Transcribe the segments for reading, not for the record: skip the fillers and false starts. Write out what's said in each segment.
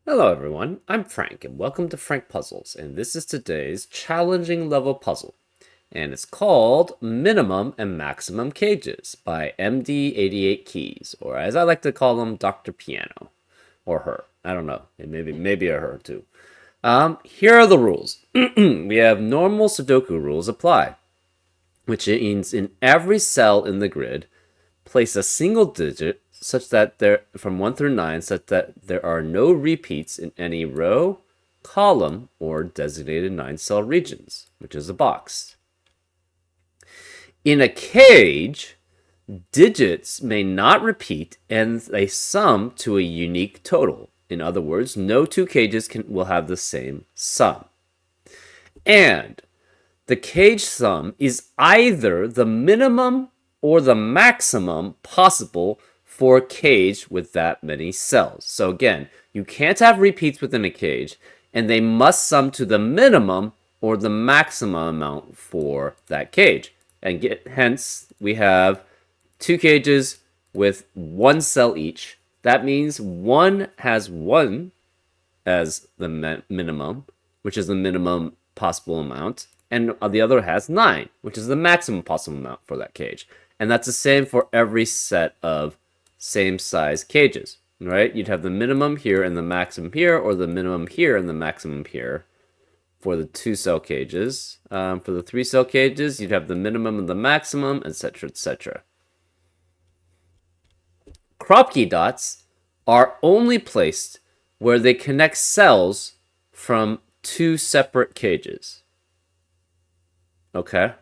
Hello everyone, I'm Frank and welcome to Frank Puzzles, and this is today's challenging level puzzle. And it's called Minimum and Maximum Cages by MD88 Keys, or as I like to call him, Dr. Piano. Or her. I don't know. Maybe a her too. Here are the rules. We have normal Sudoku rules apply, which means in every cell in the grid, place a single digit such that there from 1 through 9 such that there are no repeats in any row, column, or designated 9-cell regions, which is a box. In a cage, digits may not repeat and they sum to a unique total. In other words, no two cages will have the same sum. And the cage sum is either the minimum or the maximum possible for a cage with that many cells. So again, you can't have repeats within a cage, and they must sum to the minimum or the maximum amount for that cage. And hence, we have two cages with one cell each. That means one has one as the minimum, which is the minimum possible amount, and the other has 9, which is the maximum possible amount for that cage. And that's the same for every set of same size cages, right? You'd have the minimum here and the maximum here, or the minimum here and the maximum here for the 2-cell cages. For the 3-cell cages, you'd have the minimum and the maximum, etc., etc. Kropke dots are only placed where they connect cells from two separate cages. Okay?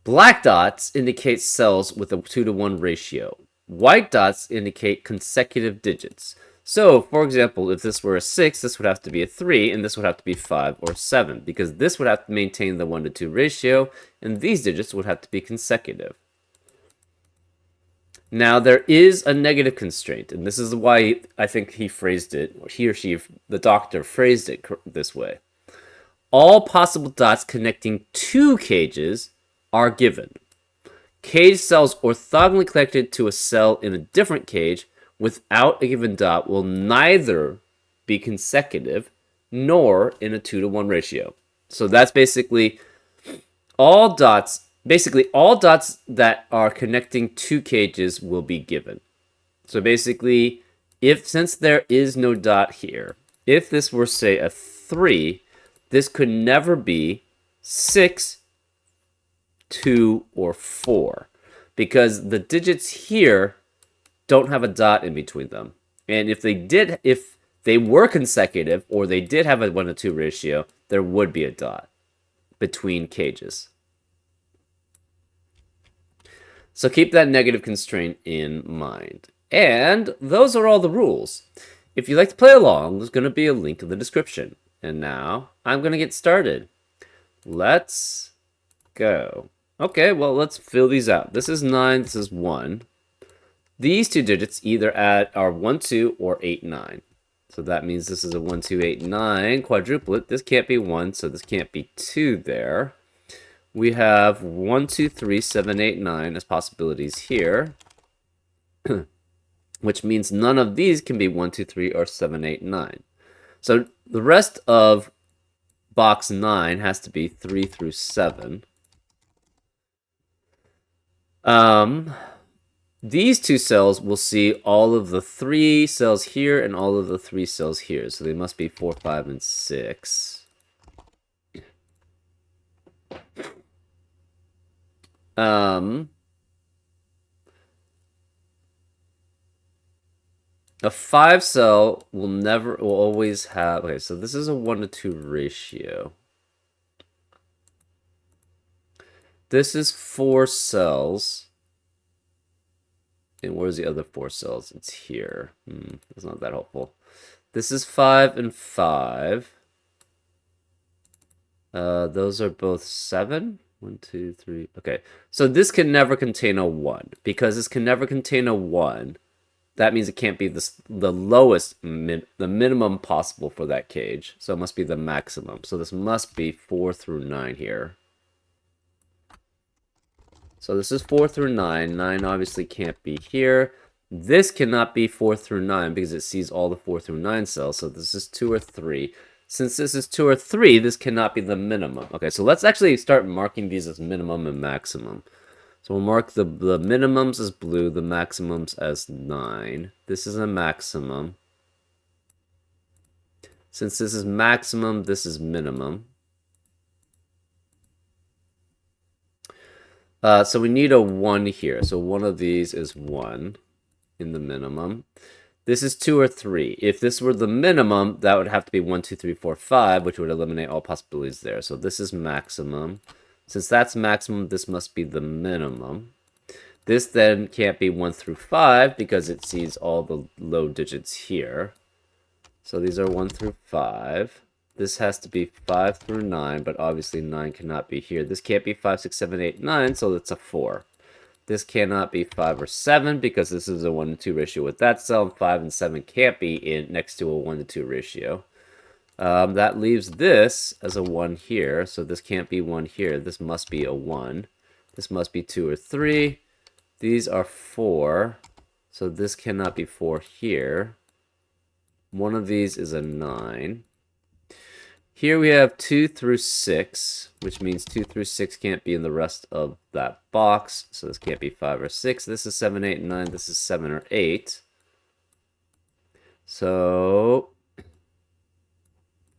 Black dots indicate cells with a 2-to-1 ratio. White dots indicate consecutive digits. So, for example, if this were a 6, this would have to be a 3, and this would have to be 5 or 7, because this would have to maintain the 1-to-2 ratio, and these digits would have to be consecutive. Now, there is a negative constraint, and this is why I think he phrased it, or he or she, the doctor, phrased it this way. All possible dots connecting two cages are given. Cage cells orthogonally connected to a cell in a different cage without a given dot will neither be consecutive nor in a 2-to-1 ratio. So that's basically all dots. Basically, all dots that are connecting two cages will be given. So basically, since there is no dot here, if this were, say, a 3, this could never be 6, 2, or 4, because the digits here don't have a dot in between them. And if they were consecutive, or they did have a 1-to-2 ratio, there would be a dot between cages. So keep that negative constraint in mind. And those are all the rules. If you'd like to play along, there's going to be a link in the description. And now, I'm going to get started. Let's go. Okay, well, let's fill these out. This is 9, this is 1. These two digits either are 1, 2, or 8, 9. So that means this is a 1, 2, 8, 9 quadruplet. This can't be 1, so this can't be 2 there. We have 1, 2, 3, 7, 8, 9 as possibilities here, which means none of these can be 1, 2, 3, or 7, 8, 9. So the rest of box 9 has to be 3 through 7. These two cells will see all of the 3 cells here and all of the 3 cells here. So they must be 4, 5, and 6. A 5-cell will always have, okay, so this is a 1-to-2 ratio. This is 4 cells. And where's the other 4 cells? It's here. It's not that helpful. This is 5 and 5. Those are both 7. 1, 2, 3. Okay, so this can never contain a 1. Because this can never contain a 1, that means it can't be the lowest, the minimum possible for that cage. So it must be the maximum. So this must be 4 through 9 here. So this is 4 through 9. 9 obviously can't be here. This cannot be 4 through 9 because it sees all the 4 through 9 cells. So this is 2 or 3. Since this is 2 or 3, this cannot be the minimum. Okay, so let's actually start marking these as minimum and maximum. So we'll mark the minimums as blue, the maximums as 9. This is a maximum. Since this is maximum, this is minimum. So we need a 1 here. So one of these is 1 in the minimum. This is 2 or 3. If this were the minimum, that would have to be 1, 2, 3, 4, 5, which would eliminate all possibilities there. So this is maximum. Since that's maximum, this must be the minimum. This then can't be 1 through 5 because it sees all the low digits here. So these are 1 through 5. This has to be 5 through 9, but obviously 9 cannot be here. This can't be 5, 6, 7, 8, 9, so it's a 4. This cannot be 5 or 7 because this is a 1 to 2 ratio with that cell. 5 and 7 can't be in next to a 1 to 2 ratio. That leaves this as a 1 here, so this can't be 1 here. This must be a 1. This must be 2 or 3. These are 4, so this cannot be 4 here. One of these is a 9. Here we have 2 through 6, which means 2 through 6 can't be in the rest of that box. So this can't be 5 or 6. This is 7, 8, 9. This is 7 or 8. So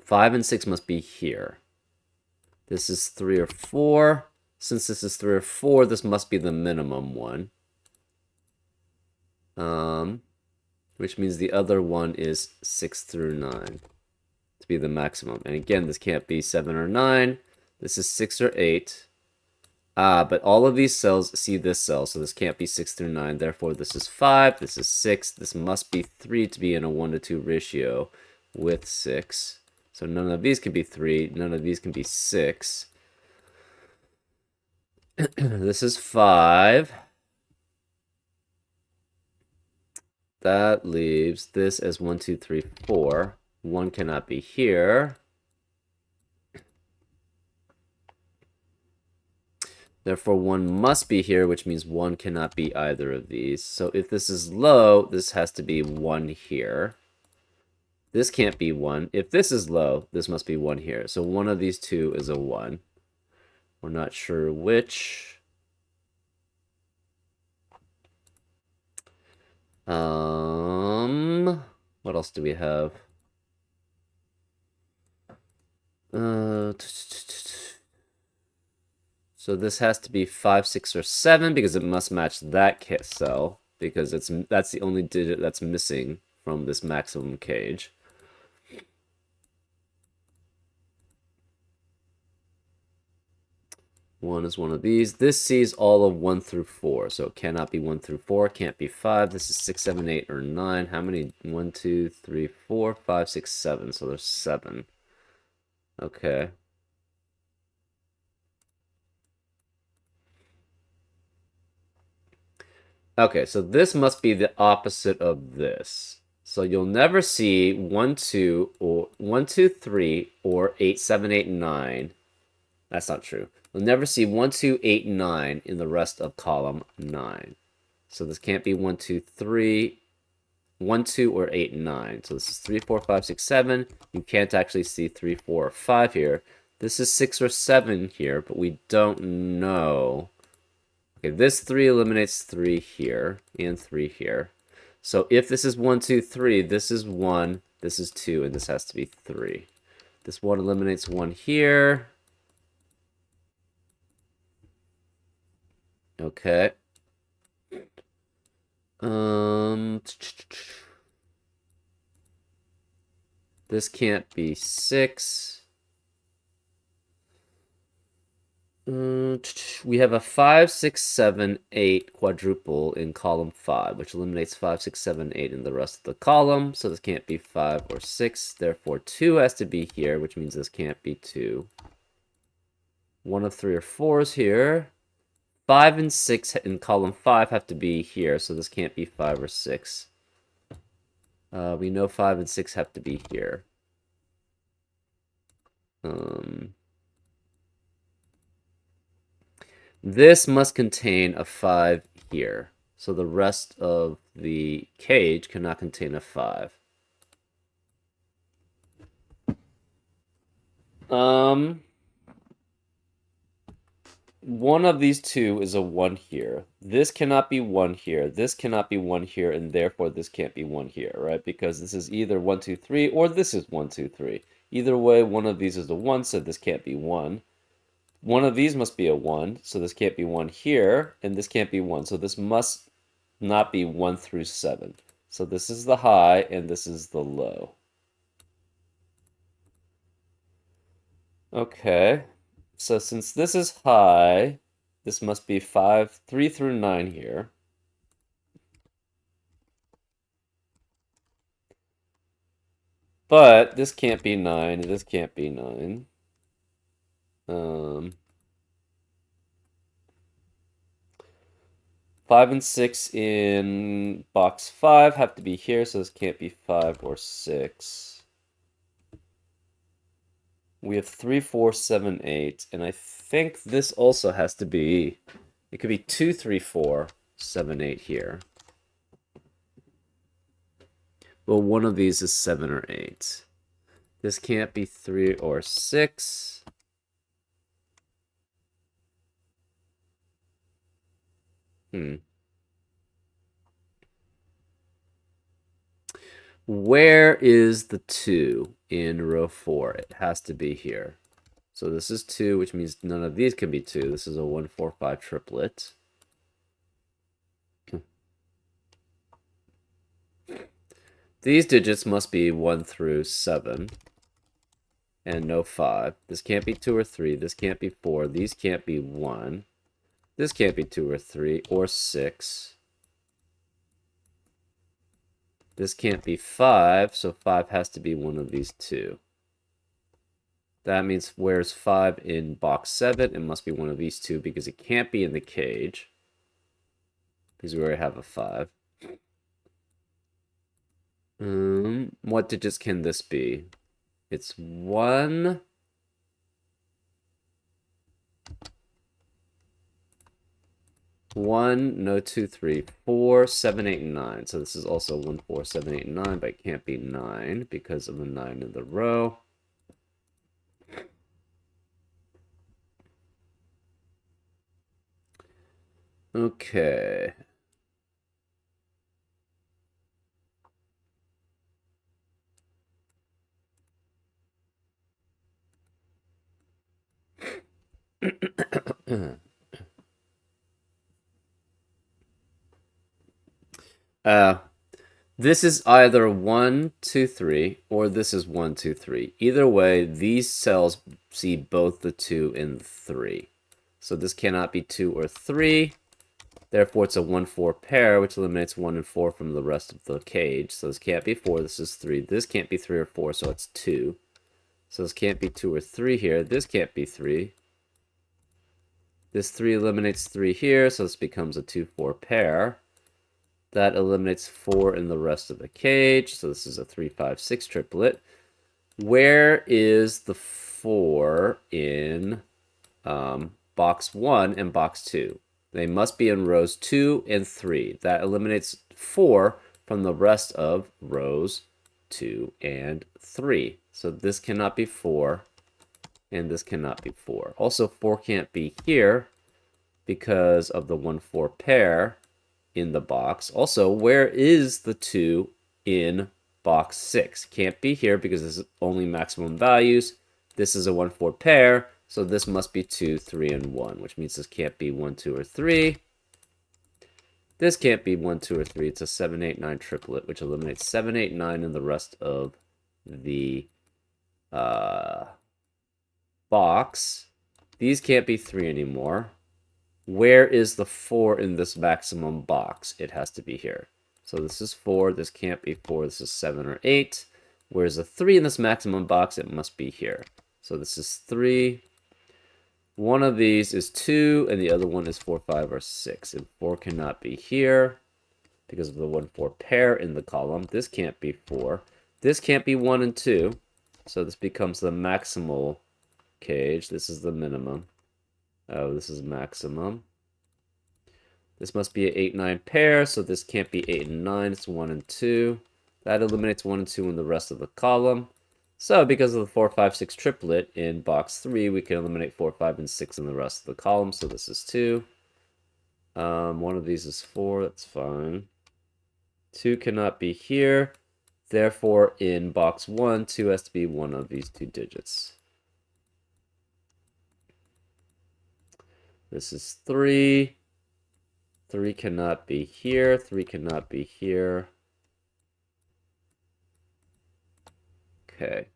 5 and 6 must be here. This is 3 or 4. Since this is 3 or 4, this must be the minimum one. Which means the other one is 6 through 9. To be the maximum. And again, this can't be 7 or 9. This is 6 or 8. But all of these cells see this cell, so this can't be 6 through 9. Therefore, this is 5. This is 6. This must be 3 to be in a 1 to 2 ratio with 6. So none of these can be 3. None of these can be 6. This is 5. That leaves this as 1, 2, 3, 4. 1 cannot be here. Therefore, 1 must be here, which means 1 cannot be either of these. So if this is low, this has to be 1 here. This can't be 1. If this is low, this must be 1 here. So one of these two is a 1. We're not sure which. What else do we have? So this has to be 5, 6, or 7 because it must match that cell because that's the only digit that's missing from this maximum cage. One is one of these. This sees all of 1 through 4, so it cannot be 1 through 4, can't be 5. This is 6, 7, 8, or 9. How many? 1, 2, 3, 4, 5, 6, 7. So there's 7. Okay. Okay, so this must be the opposite of this. So you'll never see 1, 2, or 1, 2, 3, or 8, 7, 8, 9. That's not true. You'll never see 1, 2, 8, 9 in the rest of column 9. So this can't be 1, 2, 3, 1, 2, or 8, 9. So this is 3, 4, 5, 6, 7. You can't actually see 3, 4, or 5 here. This is 6 or 7 here, but we don't know. Okay, this 3 eliminates 3 here and 3 here. So if this is 1, 2, 3, this is 1, this is 2, and this has to be 3. This 1 eliminates 1 here. Okay. This can't be 6. We have a 5, 6, 7, 8 quadruple in column 5, which eliminates 5, 6, 7, 8 in the rest of the column. So this can't be 5 or 6. Therefore, 2 has to be here, which means this can't be 2. 1 of 3 or 4 is here. 5 and 6 in column 5 have to be here, so this can't be 5 or 6. We know 5 and 6 have to be here. This must contain a 5 here. So the rest of the cage cannot contain a 5. One of these two is a 1 here. This cannot be 1 here. This cannot be 1 here, and therefore this can't be 1 here, right? Because this is either 1, 2, 3, or this is 1, 2, 3. Either way, one of these is a 1, so this can't be 1. One of these must be a 1, so this can't be 1 here, and this can't be 1. So this must not be 1 through 7. So this is the high, and this is the low. Okay, so since this is high, this must be 3 through 9 here. But this can't be 9, and this can't be 9. 5 and 6 in box 5 have to be here, so this can't be 5 or 6. We have 3, 4, 7, 8, and I think this also has to be, it could be 2, 3, 4, 7, 8 here. Well, one of these is 7 or 8. This can't be 3 or 6. Where is the 2 in row 4? It has to be here. So this is 2, which means none of these can be 2. This is a 1, 4, 5 triplet. These digits must be 1 through 7. And no 5. This can't be 2 or 3. This can't be 4. These can't be 1. This can't be 2 or 3 or 6. This can't be 5, so 5 has to be one of these two. That means where's 5 in box 7? It must be one of these two because it can't be in the cage. Because we already have a 5. What digits can this be? It's 1... 1, no 2, 3, 4, 7, 8, and 9. So this is also 1, 4, 7, 8, and 9, but it can't be 9 because of the 9 in the row. Okay. This is either 1, 2, 3, or this is 1, 2, 3. Either way, these cells see both the 2 and 3. So this cannot be 2 or 3. Therefore, it's a 1, 4 pair, which eliminates 1 and 4 from the rest of the cage. So this can't be 4, this is 3. This can't be 3 or 4, so it's 2. So this can't be 2 or 3 here. This can't be 3. This 3 eliminates 3 here, so this becomes a 2, 4 pair. That eliminates 4 in the rest of the cage, so this is a 3, 5, 6 triplet. Where is the 4 in box 1 and box 2? They must be in rows 2 and 3. That eliminates 4 from the rest of rows 2 and 3. So this cannot be 4, and this cannot be 4. Also, 4 can't be here because of the 1, 4 pair in the box. Also, where is the 2 in box 6? Can't be here because this is only maximum values. This is a 1, 4 pair, so this must be 2, 3, and 1, which means this can't be 1, 2, or 3. This can't be 1, 2, or 3. It's a 7, 8, 9 triplet, which eliminates 7, 8, 9 in the rest of the box. These can't be 3 anymore. Where is the 4 in this maximum box? It has to be here. So this is 4. This can't be 4. This is 7 or 8. Where's the 3 in this maximum box? It must be here. So this is 3. One of these is 2, and the other one is 4, 5, or 6. And 4 cannot be here because of the 1, 4 pair in the column. This can't be 4. This can't be 1 and 2. So this becomes the maximal cage. This is the minimum. Oh, this is maximum. This must be an 8, 9 pair, so this can't be 8 and 9. It's 1 and 2. That eliminates 1 and 2 in the rest of the column. So because of the 4, 5, 6 triplet in box 3, we can eliminate 4, 5, and 6 in the rest of the column. So this is 2. One of these is 4. That's fine. 2 cannot be here. Therefore, in box 1, 2 has to be one of these two digits. This is 3. 3 cannot be here. 3 cannot be here. Okay.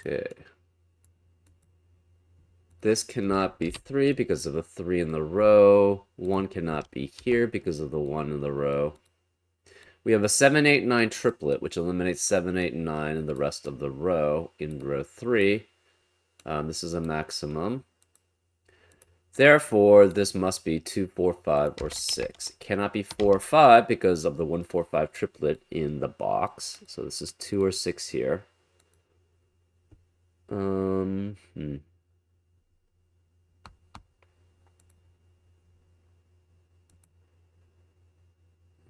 Okay. This cannot be 3 because of the 3 in the row. 1 cannot be here because of the 1 in the row. We have a 7, 8, 9 triplet, which eliminates 7, 8, and 9 in the rest of the row in row 3. This is a maximum. Therefore, this must be 2, 4, 5, or 6. It cannot be 4 or 5 because of the 1, 4, 5 triplet in the box. So this is 2 or 6 here.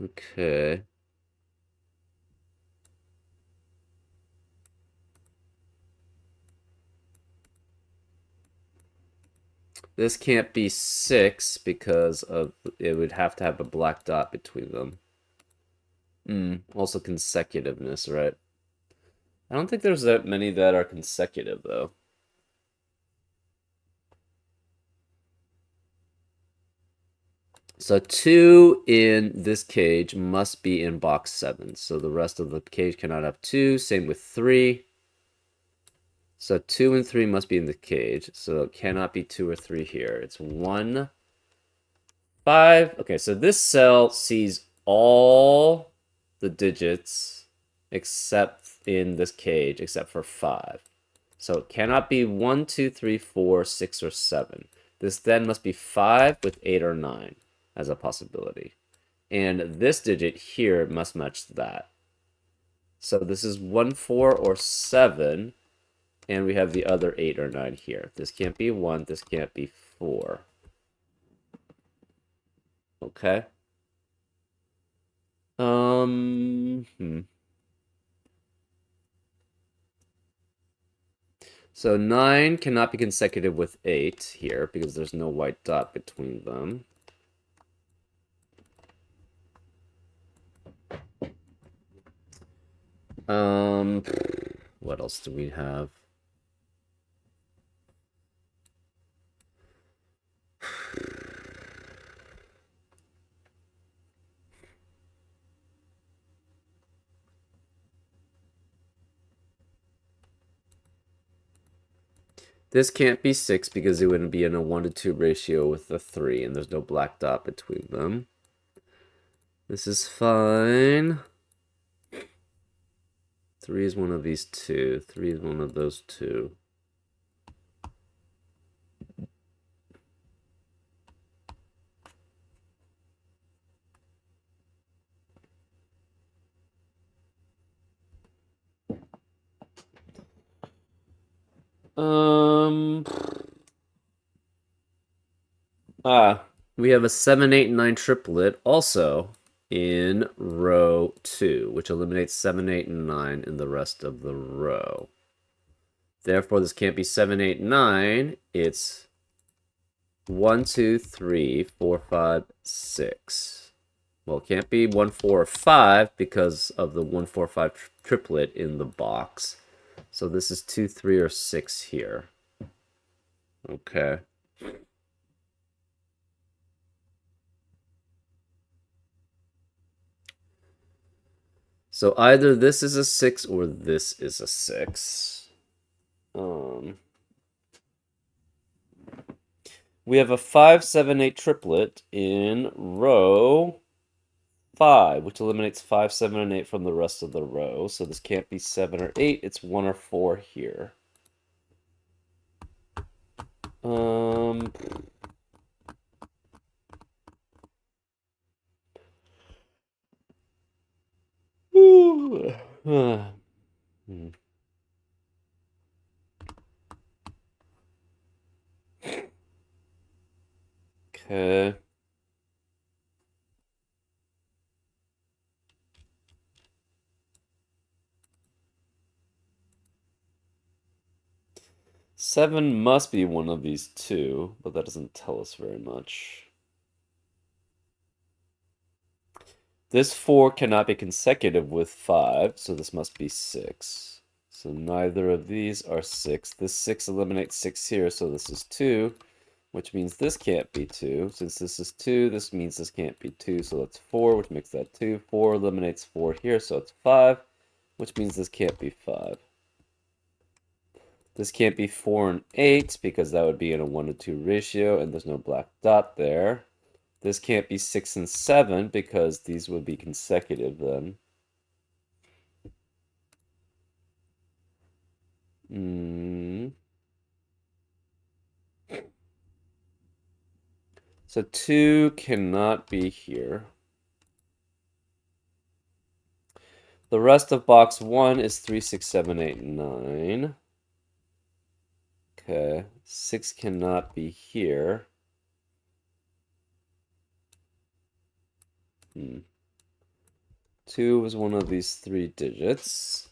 Okay. This can't be 6 because of it would have to have a black dot between them. Also consecutiveness, right? I don't think there's that many that are consecutive, though. So 2 in this cage must be in box 7. So the rest of the cage cannot have 2. Same with 3. So 2 and 3 must be in the cage. So it cannot be 2 or 3 here. It's 1, 5. Okay, so this cell sees all the digits except in this cage, except for 5. So it cannot be 1, 2, 3, 4, 6, or 7. This then must be 5 with 8 or 9 as a possibility. And this digit here must match that. So this is 1, 4, or 7. And we have the other 8 or 9 here. This can't be 1. This can't be 4. Okay. So 9 cannot be consecutive with 8 here because there's no white dot between them. What else do we have? This can't be 6 because it wouldn't be in a 1 to 2 ratio with the 3, and there's no black dot between them. This is fine. 3 is one of these two. 3 is one of those two. We have a 7, 8, 9 triplet also in row 2, which eliminates 7, 8, and 9 in the rest of the row. Therefore, this can't be 7, 8, 9. It's 1, 2, 3, 4, 5, 6. Well, it can't be 1, 4, or 5 because of the 1, 4, 5 triplet in the box. So this is 2, 3, or 6 here. Okay. So either this is a 6 or this is a 6. We have a 5, 7, 8 triplet in row 5, which eliminates 5, 7, and 8 from the rest of the row. So this can't be 7 or 8. It's 1 or 4 here. Hmm. Okay. Seven must be one of these two, but that doesn't tell us very much. This four cannot be consecutive with five, so this must be six. So neither of these are six. This six eliminates six here, so this is two, which means this can't be two. Since this is two, this means this can't be two, so that's four, which makes that two. Four eliminates four here, so it's five, which means this can't be five. This can't be 4 and 8 because that would be in a 1 to 2 ratio and there's no black dot there. This can't be 6 and 7 because these would be consecutive then. So 2 cannot be here. The rest of box 1 is 3, 6, 7, 8, 9. Okay, 6 cannot be here. 2 is one of these 3 digits.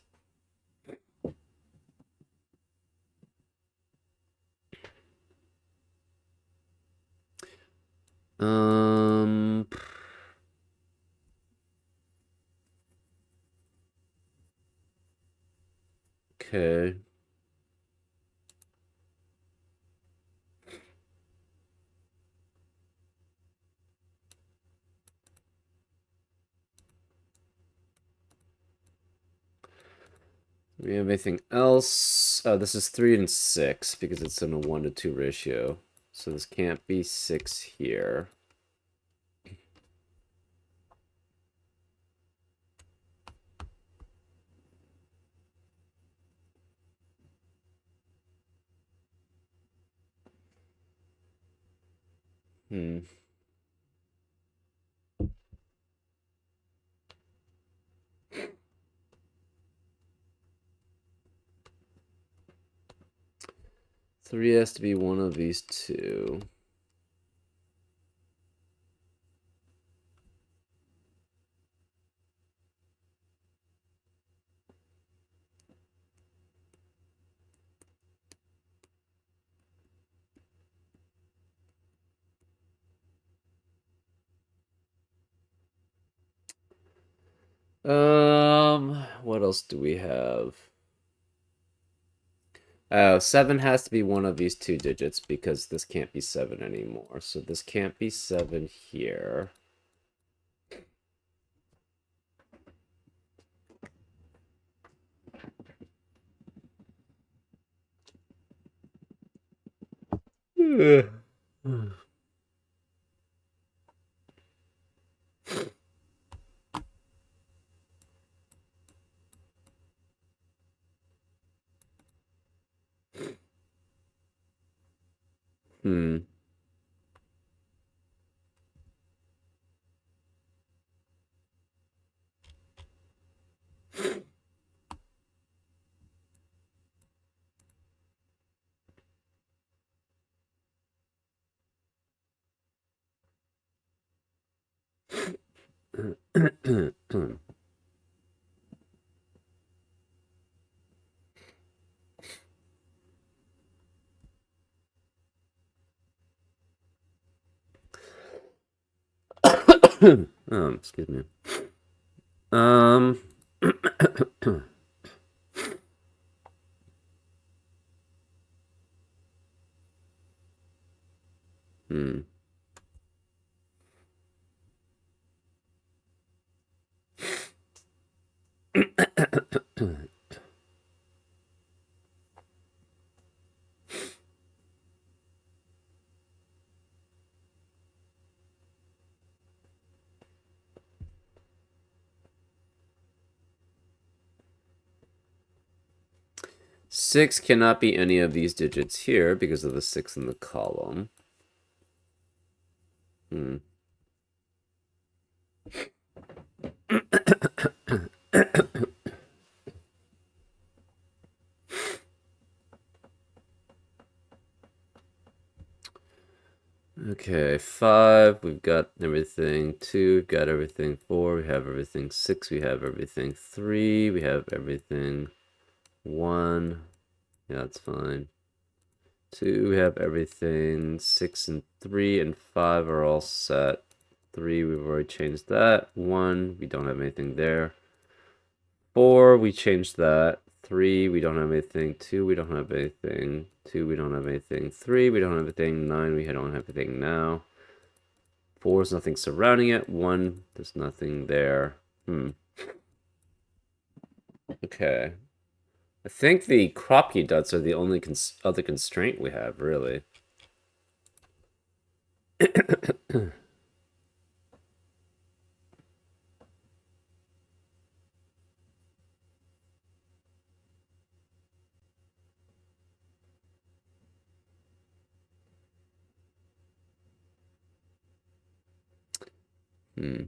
Okay. Do we have anything else? Oh, this is 3 and 6 because it's in a 1 to 2 ratio. So this can't be 6 here. Hmm. Three has to be one of these two. What else do we have? Oh, 7 has to be one of these two digits because this can't be 7 anymore. So this can't be 7 here. Hmm. Excuse me. Um, hmm. 6 cannot be any of these digits here because of the 6 in the column. Hmm. Okay, 5, we've got everything. 2, we've got everything. 4, we have everything. 6, we have everything. 3, we have everything. 1, yeah, that's fine. 2, we have everything. 6 and 3 and 5 are all set. 3, we've already changed that. 1, we don't have anything there. 4, we changed that. 3, we don't have anything. 2, we don't have anything. 2, we don't have anything. 3, we don't have anything. 9, we don't have anything now. 4 is nothing surrounding it. 1, there's nothing there. Okay. I think the crop key dots are the only other constraint we have, really. Hmm.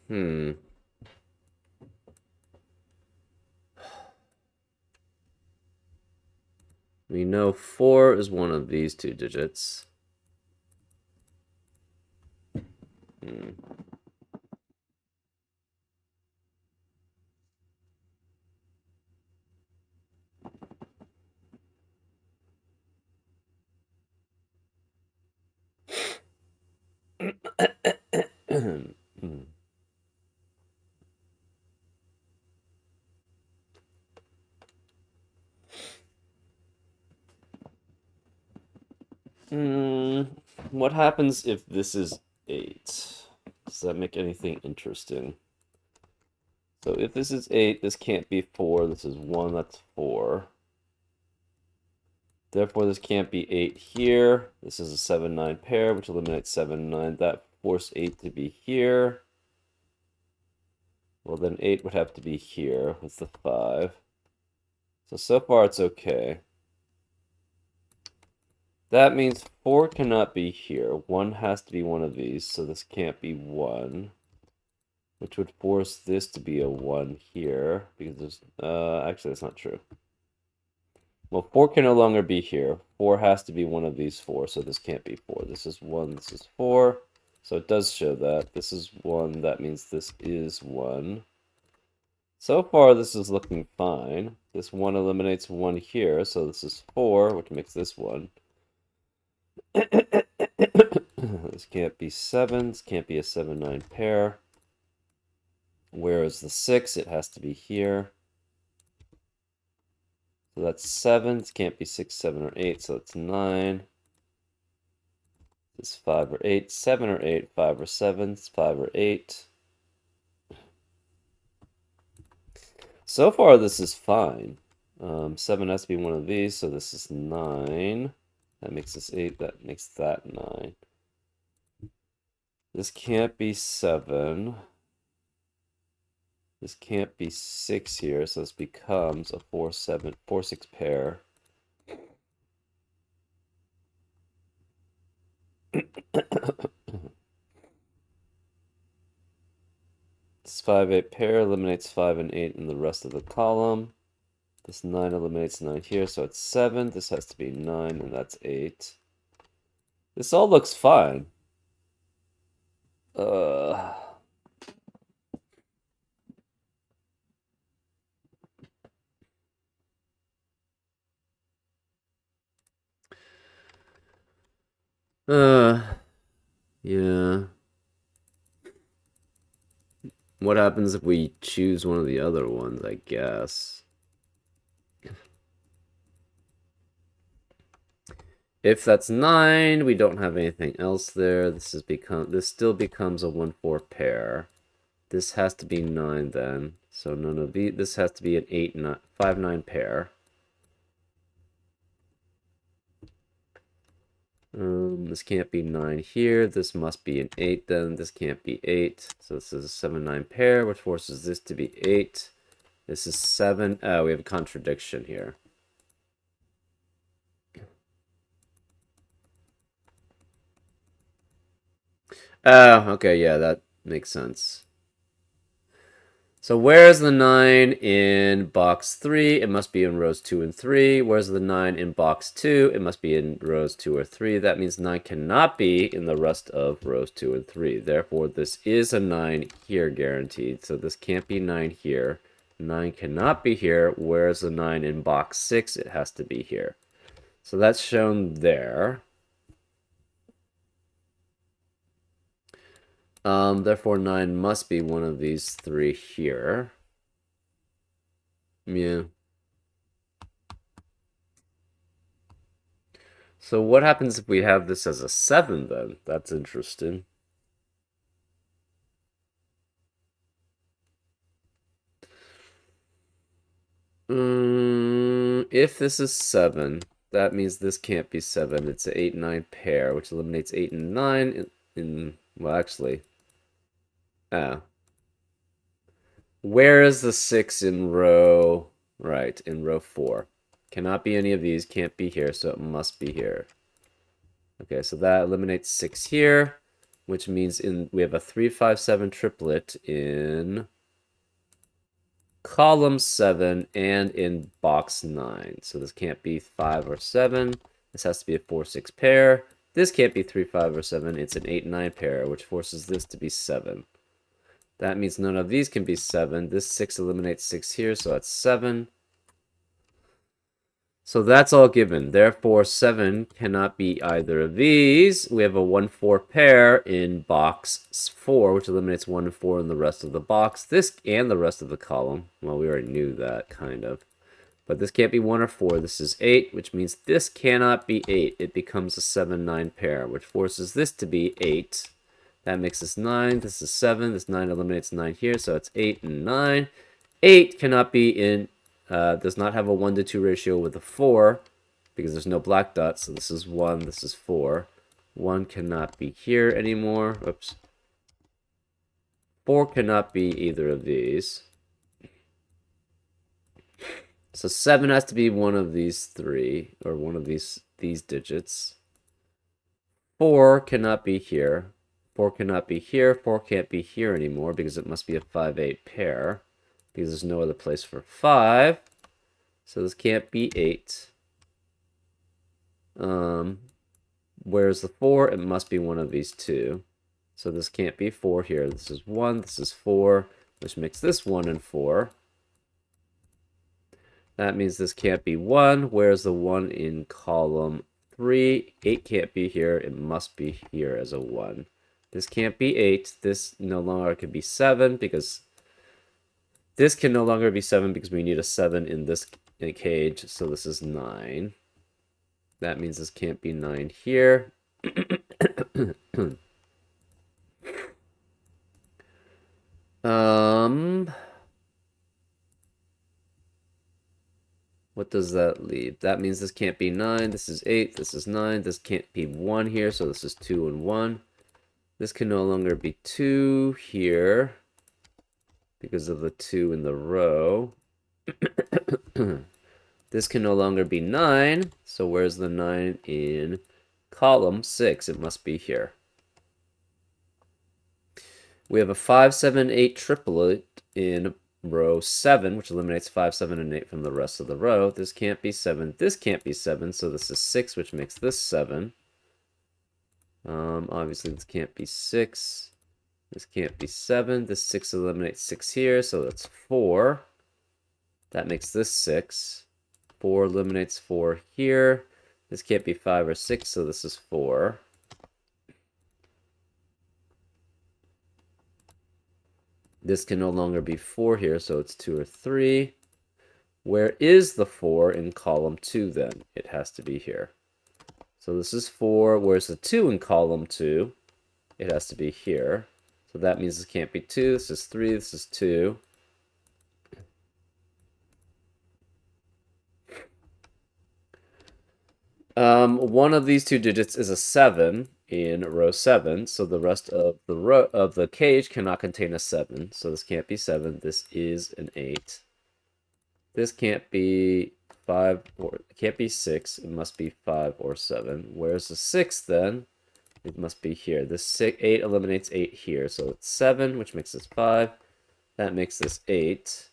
Hmm. We know 4 is one of these two digits. Hmm. Hmm. What happens if this is 8? Does that make anything interesting? So if this is 8, this can't be 4. This is 1, that's 4. Therefore, this can't be 8 here. This is a 7-9 pair, which eliminates 7-9. That forced 8 to be here. Well, then 8 would have to be here with the 5. So far it's okay. That means 4 cannot be here. 1 has to be one of these, so this can't be 1. Which would force this to be a 1 here, because there's... actually, that's not true. Well, 4 can no longer be here. 4 has to be one of these 4, so this can't be 4. This is 1, this is 4. So it does show that. This is 1, that means this is 1. So far, this is looking fine. This 1 eliminates 1 here, so this is 4, which makes this 1. This can't be 7. This can't be a 7-9 pair. Where is the 6? It has to be here. So that's 7. This can't be 6, 7, or 8, so it's 9. This is 5 or 8. 7 or 8, 5 or 7. It's 5 or 8. So far, this is fine. 7 has to be one of these, so this is 9. That makes this 8. That makes that 9. This can't be 7. This can't be 6 here, so this becomes a 4, 7, 4, 6 pair. This 5, 8 pair eliminates 5 and 8 in the rest of the column. This 9 eliminates 9 here, so it's 7. This has to be 9, and that's 8. This all looks fine. Yeah. What happens if we choose one of the other ones, I guess? If that's 9, we don't have anything else there. This still becomes a 1-4 pair. This has to be 9 then. So none of these. This has to be an 8, 9, 5-9 pair. This can't be 9 here. This must be an 8 then. This can't be 8. So this is a 7, 9 pair, which forces this to be 8. This is 7. Oh, we have a contradiction here. Oh, okay, yeah, that makes sense. So where's the 9 in box 3? It must be in rows 2 and 3. Where's the 9 in box 2? It must be in rows 2 or 3. That means 9 cannot be in the rest of rows 2 and 3. Therefore, this is a 9 here guaranteed. So this can't be 9 here. 9 cannot be here. Where's the 9 in box 6? It has to be here. So that's shown there. Therefore, 9 must be one of these 3 here. Yeah. So what happens if we have this as a 7 then? That's interesting. If this is 7, that means this can't be 7. It's an 8, 9 pair, which eliminates 8 and 9 well, actually. Where is the 6 in row? Right, in row 4. Cannot be any of these, can't be here, so it must be here. Okay, so that eliminates 6 here, which means we have a 3, 5, 7 triplet in column 7 and in box 9. So this can't be 5 or 7. This has to be a 4, 6 pair. This can't be 3, 5, or 7. It's an 8, 9 pair, which forces this to be 7. That means none of these can be 7. This 6 eliminates 6 here, so that's 7. So that's all given. Therefore, 7 cannot be either of these. We have a 1, 4 pair in box 4, which eliminates 1 and 4 in the rest of the box. This and the rest of the column. Well, we already knew that, kind of. But this can't be 1 or 4. This is 8, which means this cannot be 8. It becomes a 7, 9 pair, which forces this to be 8. That makes this 9. This is 7. This 9 eliminates 9 here, so it's 8 and 9. 8 cannot be in... does not have a 1 to 2 ratio with a 4 because there's no black dot, so this is 1, this is 4. 1 cannot be here anymore. Oops. 4 cannot be either of these. So 7 has to be one of these 3, or one of these digits. 4 cannot be here. 4 cannot be here. 4 can't be here anymore because it must be a 5, 8 pair because there's no other place for 5. So this can't be 8. Where's the 4? It must be one of these 2. So this can't be 4 here. This is 1, this is 4, which makes this 1 and 4. That means this can't be 1. Where's the 1 in column 3? 8 can't be here. It must be here as a 1. This can't be 8. This no longer can be 7 because this can no longer be 7 because we need a 7 in this cage. So this is 9. That means this can't be 9 here. What does that leave? That means this can't be 9. This is 8. This is 9. This can't be 1 here, so this is 2 and 1. This can no longer be 2 here because of the 2 in the row. This can no longer be 9, so where's the 9 in column 6? It must be here. We have a 5, 7, 8 triplet in row 7, which eliminates 5, 7, and 8 from the rest of the row. This can't be 7. This can't be 7, so this is 6, which makes this 7. Obviously, this can't be 6. This can't be 7. This 6 eliminates 6 here, so that's 4. That makes this 6. 4 eliminates 4 here. This can't be 5 or 6, so this is 4. This can no longer be 4 here, so it's 2 or 3. Where is the 4 in column 2 then? It has to be here. So this is 4. Where's the 2 in column 2? It has to be here. So that means this can't be 2. This is 3. This is 2. One of these two digits is a 7 in row 7, so the rest of the row of the cage cannot contain a 7. So this can't be 7. This is an 8. This can't be 5 or it can't be 6. It must be 5 or 7. Where's the 6 then? It must be here. This 8 eliminates 8 here. So it's 7, which makes this 5. That makes this 8.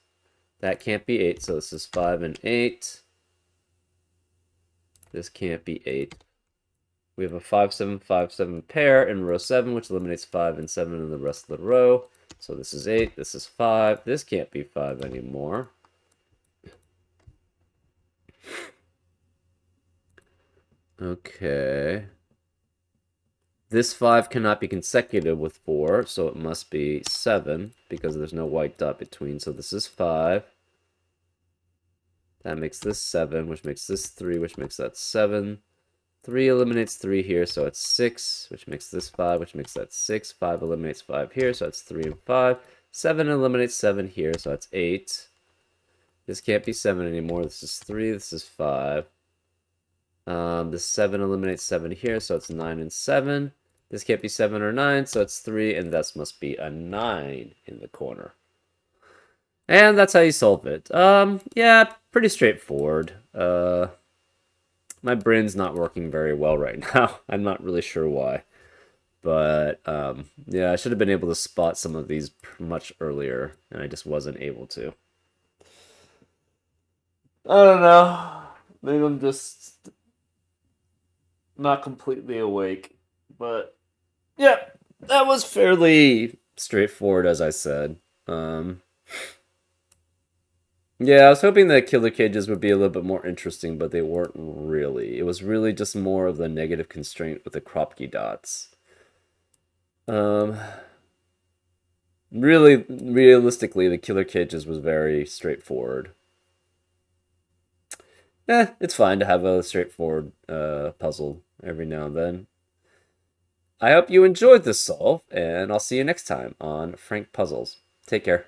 That can't be 8, so this is 5 and 8. This can't be 8. We have a 5, 7, 5, 7 pair in row 7, which eliminates 5 and 7 in the rest of the row. So this is 8, this is 5. This can't be 5 anymore. Okay. This 5 cannot be consecutive with 4, so it must be 7, because there's no white dot between. So this is 5. That makes this 7, which makes this 3, which makes that 7. 3 eliminates 3 here, so it's 6, which makes this 5, which makes that 6. 5 eliminates 5 here, so that's 3 and 5. 7 eliminates 7 here, so that's 8. This can't be 7 anymore. This is 3, this is 5. This 7 eliminates 7 here, so it's 9 and 7. This can't be 7 or 9, so it's 3, and this must be a 9 in the corner. And that's how you solve it. Yeah, pretty straightforward. My brain's not working very well right now. I'm not really sure why. But, yeah, I should have been able to spot some of these much earlier, and I just wasn't able to. I don't know. Maybe I'm just not completely awake. But, yeah, that was fairly straightforward, as I said. Yeah, I was hoping that killer cages would be a little bit more interesting, but they weren't really. It was really just more of the negative constraint with the Kropke dots. Um, really, realistically, the killer cages was very straightforward. It's fine to have a straightforward puzzle every now and then. I hope you enjoyed this solve, and I'll see you next time on Frank Puzzles. Take care.